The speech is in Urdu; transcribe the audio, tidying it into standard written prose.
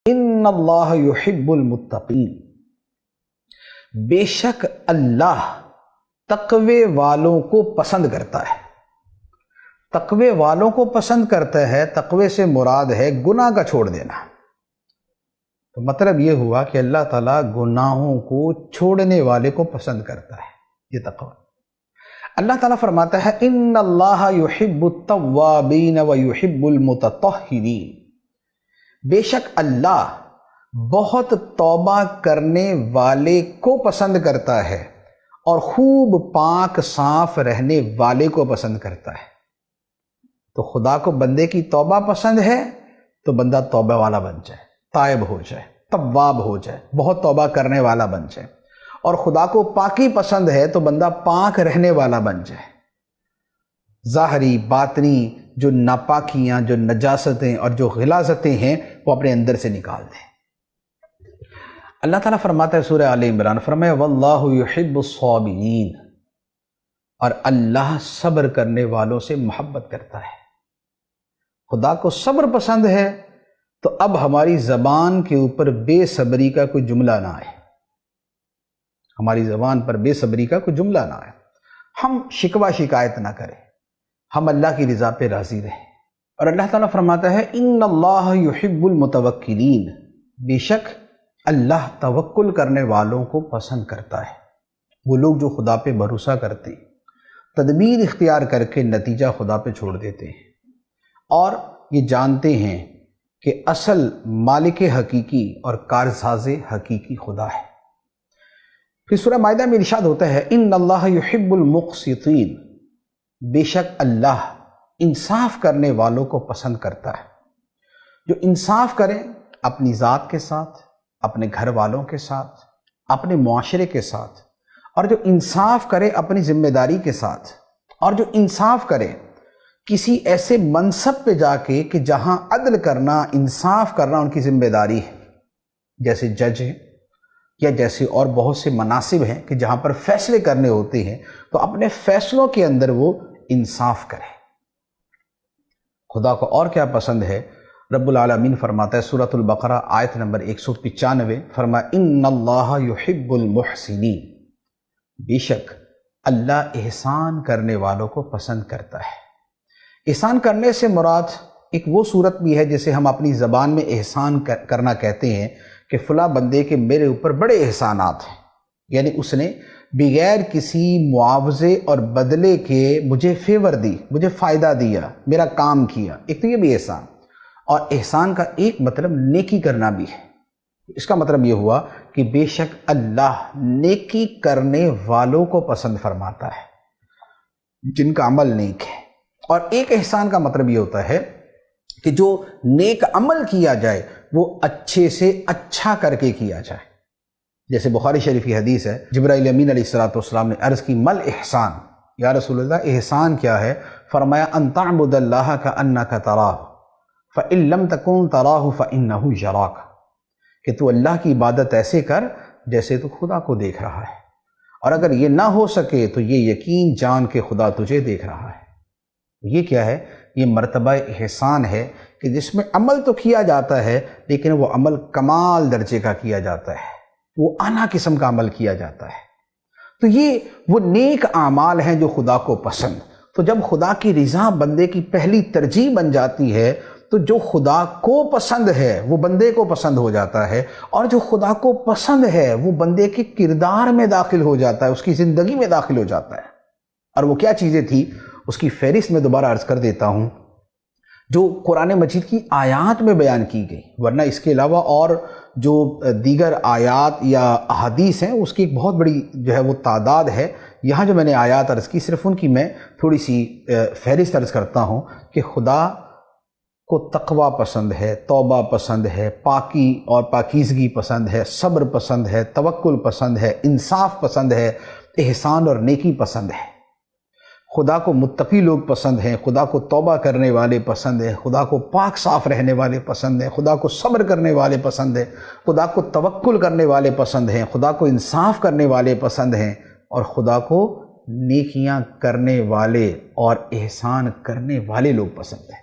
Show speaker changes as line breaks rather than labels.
ان اللہ یحب المتقین، بے شک اللہ تقوی والوں کو پسند کرتا ہے۔ تقوی والوں کو پسند کرتا ہے، تقوی سے مراد ہے گناہ کا چھوڑ دینا۔ تو مطلب یہ ہوا کہ اللہ تعالیٰ گناہوں کو چھوڑنے والے کو پسند کرتا ہے، یہ تقوی۔ اللہ تعالیٰ فرماتا ہے ان اللہ یحب التوابین ویحب المتطہرین، بے شک اللہ بہت توبہ کرنے والے کو پسند کرتا ہے اور خوب پاک صاف رہنے والے کو پسند کرتا ہے۔ تو خدا کو بندے کی توبہ پسند ہے تو بندہ توبہ والا بن جائے، تائب ہو جائے، تواب ہو جائے، بہت توبہ کرنے والا بن جائے۔ اور خدا کو پاکی پسند ہے تو بندہ پاک رہنے والا بن جائے، ظاہری باطنی جو ناپاکیاں، جو نجاستیں اور جو غلاظتیں ہیں وہ اپنے اندر سے نکال دیں۔ اللہ تعالیٰ فرماتا ہے سورہ آل عمران، فرمایا واللہ یحب الصابرین، اور اللہ صبر کرنے والوں سے محبت کرتا ہے۔ خدا کو صبر پسند ہے تو اب ہماری زبان کے اوپر بے صبری کا کوئی جملہ نہ آئے، ہماری زبان پر بے صبری کا کوئی جملہ نہ آئے، ہم شکوہ شکایت نہ کریں، ہم اللہ کی رضا پہ راضی رہیں۔ اور اللہ تعالیٰ فرماتا ہے ان اللہ یحب المتوکلین، بے شک اللہ توکل کرنے والوں کو پسند کرتا ہے۔ وہ لوگ جو خدا پہ بھروسہ کرتے ہیں، تدبیر اختیار کر کے نتیجہ خدا پہ چھوڑ دیتے ہیں، اور یہ جانتے ہیں کہ اصل مالک حقیقی اور کارساز حقیقی خدا ہے۔ پھر سورہ مائدہ میں ارشاد ہوتا ہے ان اللہ یحب المقسطین، بے شک اللہ انصاف کرنے والوں کو پسند کرتا ہے۔ جو انصاف کریں اپنی ذات کے ساتھ، اپنے گھر والوں کے ساتھ، اپنے معاشرے کے ساتھ، اور جو انصاف کرے اپنی ذمہ داری کے ساتھ، اور جو انصاف کرے کسی ایسے منصب پہ جا کے کہ جہاں عدل کرنا، انصاف کرنا ان کی ذمہ داری ہے، جیسے جج ہیں یا جیسے اور بہت سے مناصب ہیں کہ جہاں پر فیصلے کرنے ہوتے ہیں، تو اپنے فیصلوں کے اندر وہ انصاف کرے۔ خدا کو اور کیا پسند ہے؟ رب العالمین فرماتا ہے سورۃ البقرہ آیت نمبر 195، فرمایا ان اللہ یحب المحسنین، بے شک اللہ احسان کرنے والوں کو پسند کرتا ہے۔ احسان کرنے سے مراد ایک وہ صورت بھی ہے جسے ہم اپنی زبان میں احسان کرنا کہتے ہیں کہ فلاں بندے کے میرے اوپر بڑے احسانات ہیں، یعنی اس نے بغیر کسی معاوضے اور بدلے کے مجھے فیور دی، مجھے فائدہ دیا، میرا کام کیا، ایک تو یہ بھی احسان۔ اور احسان کا ایک مطلب نیکی کرنا بھی ہے۔ اس کا مطلب یہ ہوا کہ بے شک اللہ نیکی کرنے والوں کو پسند فرماتا ہے، جن کا عمل نیک ہے۔ اور ایک احسان کا مطلب یہ ہوتا ہے کہ جو نیک عمل کیا جائے وہ اچھے سے اچھا کر کے کیا جائے۔ جیسے بخاری شریف کی حدیث ہے، جبرائیل امین علیہ السلام نے عرض کی مل احسان، یا رسول اللہ احسان کیا ہے؟ فرمایا ان تعبد اللہ کأنک تراہ فإن لم تکن تراہ فإنہ یراک، کہ تو اللہ کی عبادت ایسے کر جیسے تو خدا کو دیکھ رہا ہے، اور اگر یہ نہ ہو سکے تو یہ یقین جان کہ خدا تجھے دیکھ رہا ہے۔ یہ کیا ہے؟ یہ مرتبہ احسان ہے کہ جس میں عمل تو کیا جاتا ہے لیکن وہ عمل کمال درجے کا کیا جاتا ہے، وہ اعلیٰ قسم کا عمل کیا جاتا ہے۔ تو یہ وہ نیک اعمال ہیں جو خدا کو پسند۔ تو جب خدا کی رضا بندے کی پہلی ترجیح بن جاتی ہے تو جو خدا کو پسند ہے وہ بندے کو پسند ہو جاتا ہے، اور جو خدا کو پسند ہے وہ بندے کے کردار میں داخل ہو جاتا ہے، اس کی زندگی میں داخل ہو جاتا ہے۔ اور وہ کیا چیزیں تھی اس کی فہرست میں دوبارہ عرض کر دیتا ہوں، جو قرآن مجید کی آیات میں بیان کی گئی، ورنہ اس کے علاوہ اور جو دیگر آیات یا احادیث ہیں اس کی ایک بہت بڑی جو ہے وہ تعداد ہے۔ یہاں جو میں نے آیات عرض کی صرف ان کی میں تھوڑی سی فہرست عرض کرتا ہوں کہ خدا کو تقوی پسند ہے، توبہ پسند ہے، پاکی اور پاکیزگی پسند ہے، صبر پسند ہے، توکل پسند ہے، انصاف پسند ہے، احسان اور نیکی پسند ہے۔ خدا کو متقی لوگ پسند ہیں، خدا کو توبہ کرنے والے پسند ہیں، خدا کو پاک صاف رہنے والے پسند ہیں، خدا کو صبر کرنے والے پسند ہیں، خدا کو توکل کرنے والے پسند ہیں، خدا کو انصاف کرنے والے پسند ہیں، اور خدا کو نیکیاں کرنے والے اور احسان کرنے والے لوگ پسند ہیں۔